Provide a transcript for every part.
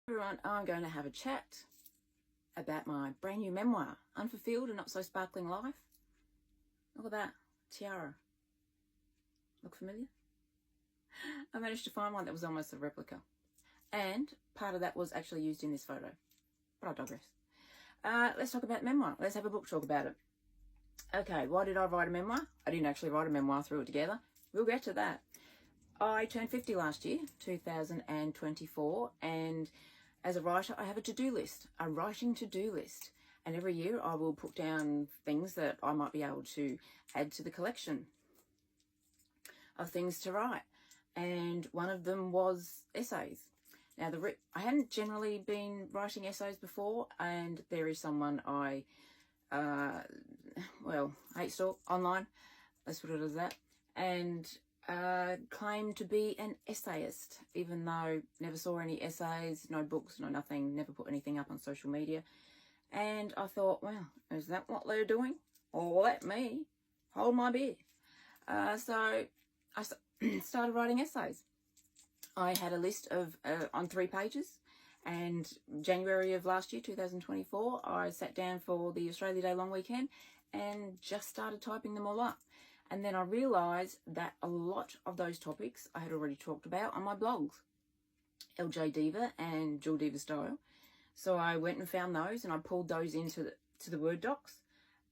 Everyone, I'm going to have a chat about my brand new memoir, Unfulfilled and Not So Sparkling Life. Look at that, tiara. Look familiar? I managed to find one that was almost a replica. And part of that was actually used in this photo. But I digress. Let's talk about memoir. Let's have a book talk about it. Okay, why did I write a memoir? I didn't actually write a memoir, threw it together. We'll get to that. I turned 50 last year, 2024, and as a writer, I have a to-do list, a writing to-do list. And every year I will put down things that I might be able to add to the collection of things to write. And one of them was essays. Now, I hadn't generally been writing essays before, and there is someone I hate stalk online, let's put it as that, and claimed to be an essayist, even though never saw any essays, no books, no nothing, never put anything up on social media. And I thought, well, is that what they're doing? Or let me hold my beer. So I started writing essays. I had a list of on 3 pages, and January of last year, 2024, I sat down for the Australia Day long weekend and just started typing them all up. And then I realised that a lot of those topics I had already talked about on my blogs, LJ Diva and Jewel Diva Style. So I went and found those, and I pulled those into the Word docs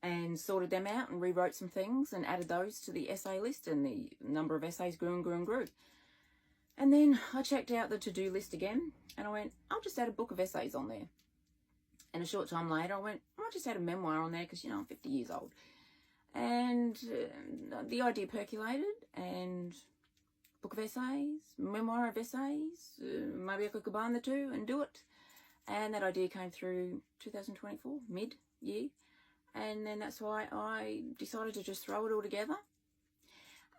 and sorted them out and rewrote some things and added those to the essay list, and the number of essays grew and grew and grew. And then I checked out the to-do list again, and I went, I'll just add a book of essays on there. And a short time later, I went, I might just add a memoir on there because, I'm 50 years old. And the idea percolated, and book of essays, memoir of essays, maybe I could combine the two and do it. And that idea came through 2024, mid-year. And then that's why I decided to just throw it all together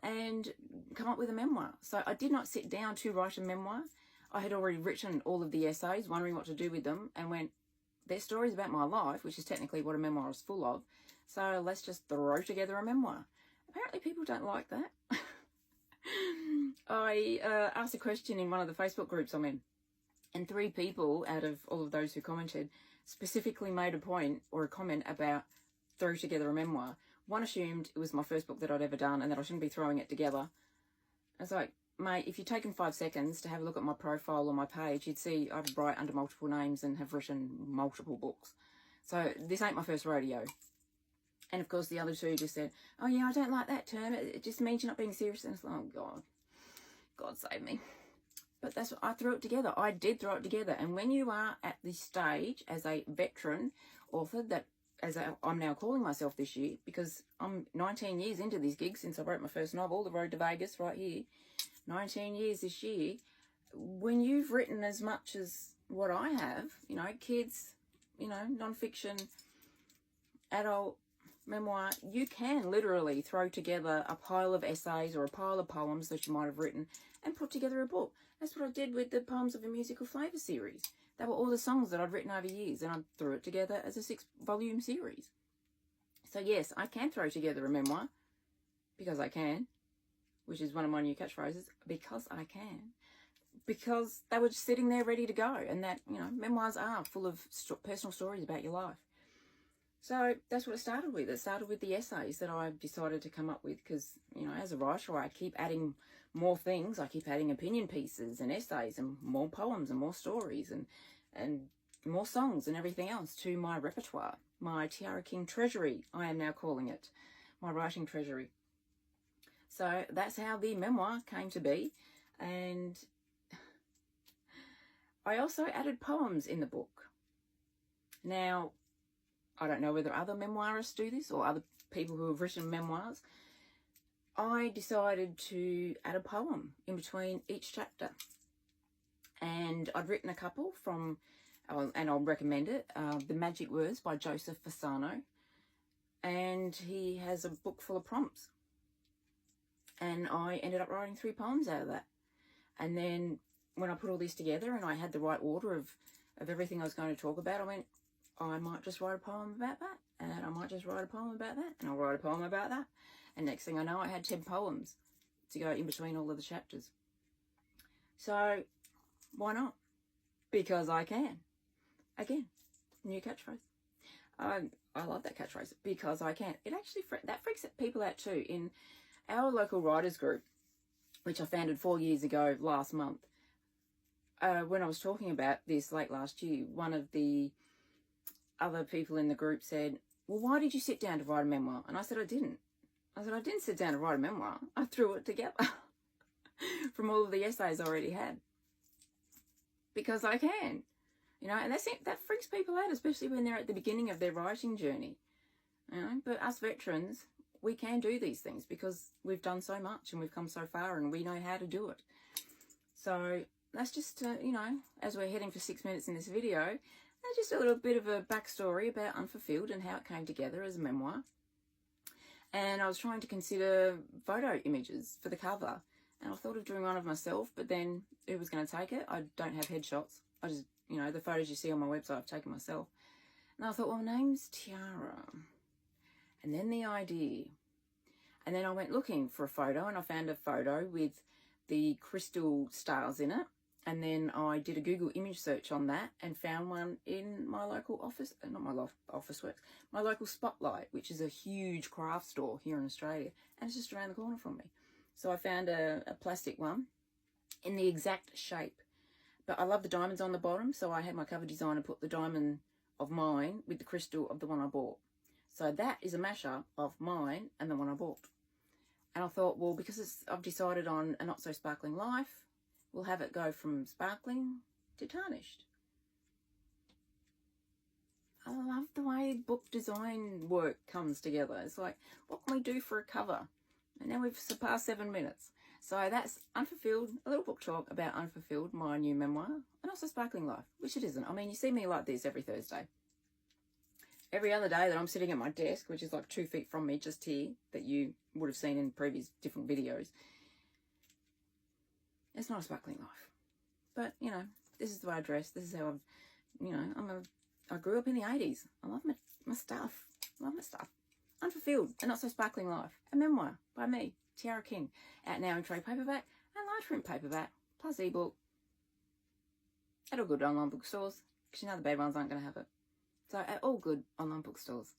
and come up with a memoir. So I did not sit down to write a memoir. I had already written all of the essays, wondering what to do with them, and went, they're stories about my life, which is technically what a memoir is full of. So let's just throw together a memoir. Apparently people don't like that. I asked a question in one of the Facebook groups I'm in, and 3 people out of all of those who commented specifically made a point or a comment about throw together a memoir. One assumed it was my first book that I'd ever done and that I shouldn't be throwing it together. I was like, mate, if you'd taken 5 seconds to have a look at my profile on my page, you'd see I write under multiple names and have written multiple books. So this ain't my first rodeo. And of course the other 2 just said, oh yeah, I don't like that term. It just means you're not being serious. And it's like, oh God save me. But that's what I threw it together. I did throw it together. And when you are at this stage as a veteran author, that I'm now calling myself this year, because I'm 19 years into this gig since I wrote my first novel, The Road to Vegas, right here. 19 years this year. When you've written as much as what I have, kids, non-fiction, adult, memoir, you can literally throw together a pile of essays or a pile of poems that you might have written and put together a book. That's what I did with the Poems of a Musical Flavour series. They were all the songs that I'd written over years, and I threw it together as a 6-volume series. So yes, I can throw together a memoir, because I can, which is one of my new catchphrases, because I can. Because they were just sitting there ready to go, and that, memoirs are full of personal stories about your life. So that's what it started with. It started with the essays that I decided to come up with because, as a writer, I keep adding more things. I keep adding opinion pieces and essays and more poems and more stories and more songs and everything else to my repertoire. My Tiara King treasury, I am now calling it. My writing treasury. So that's how the memoir came to be. And I also added poems in the book. Now, I don't know whether other memoirists do this or other people who have written memoirs. I decided to add a poem in between each chapter. And I'd written a couple from, and I'll recommend it, The Magic Words by Joseph Fasano. And he has a book full of prompts. And I ended up writing 3 poems out of that. And then when I put all this together and I had the right order of everything I was going to talk about, I went, I might just write a poem about that, and I might just write a poem about that, and I'll write a poem about that. And next thing I know, I had 10 poems to go in between all of the chapters. So why not? because I can. Again, new catchphrase. I love that catchphrase, because I can. It actually, that freaks people out too. In our local writers group, which I founded 4 years ago last month, when I was talking about this late last year, one of the other people in the group said, well, why did you sit down to write a memoir? And I said, I didn't. I said, I didn't sit down to write a memoir. I threw it together from all of the essays I already had. Because I can. You know, and that freaks people out, especially when they're at the beginning of their writing journey. You know, but us veterans, we can do these things because we've done so much and we've come so far and we know how to do it. So that's just, you know, as we're heading for 6 minutes in this video, that's just a little bit of a backstory about Unfulfilled and how it came together as a memoir. And I was trying to consider photo images for the cover. And I thought of doing one of myself, but then who was going to take it? I don't have headshots. I just, you know, the photos you see on my website I've taken myself. And I thought, well, my name's Tiara. And then the idea. And then I went looking for a photo and I found a photo with the crystal stars in it. And then I did a Google image search on that and found one in my local office, not my office works, my local Spotlight, which is a huge craft store here in Australia. And it's just around the corner from me. So I found a plastic one in the exact shape. But I love the diamonds on the bottom, so I had my cover designer put the diamond of mine with the crystal of the one I bought. So that is a mashup of mine and the one I bought. And I thought, well, because I've decided on a not so sparkling life, we'll have it go from sparkling to tarnished. I love the way book design work comes together. It's like, what can we do for a cover? And now we've surpassed 7 minutes. So that's Unfulfilled, a little book talk about Unfulfilled, my new memoir, and also Sparkling Life, which it isn't. I mean, you see me like this every Thursday. Every other day that I'm sitting at my desk, which is like 2 feet from me, just here, that you would have seen in previous different videos, it's not a sparkling life. But, you know, this is the way I dress. This is how I've, you know, I grew up in the 80s. I love my stuff. I love my stuff. Unfulfilled, a not so sparkling life. A memoir by me, Tiara King. Out now in trade paperback and large print paperback, plus ebook. At all good online bookstores, because you know the bad ones aren't going to have it. So at all good online bookstores.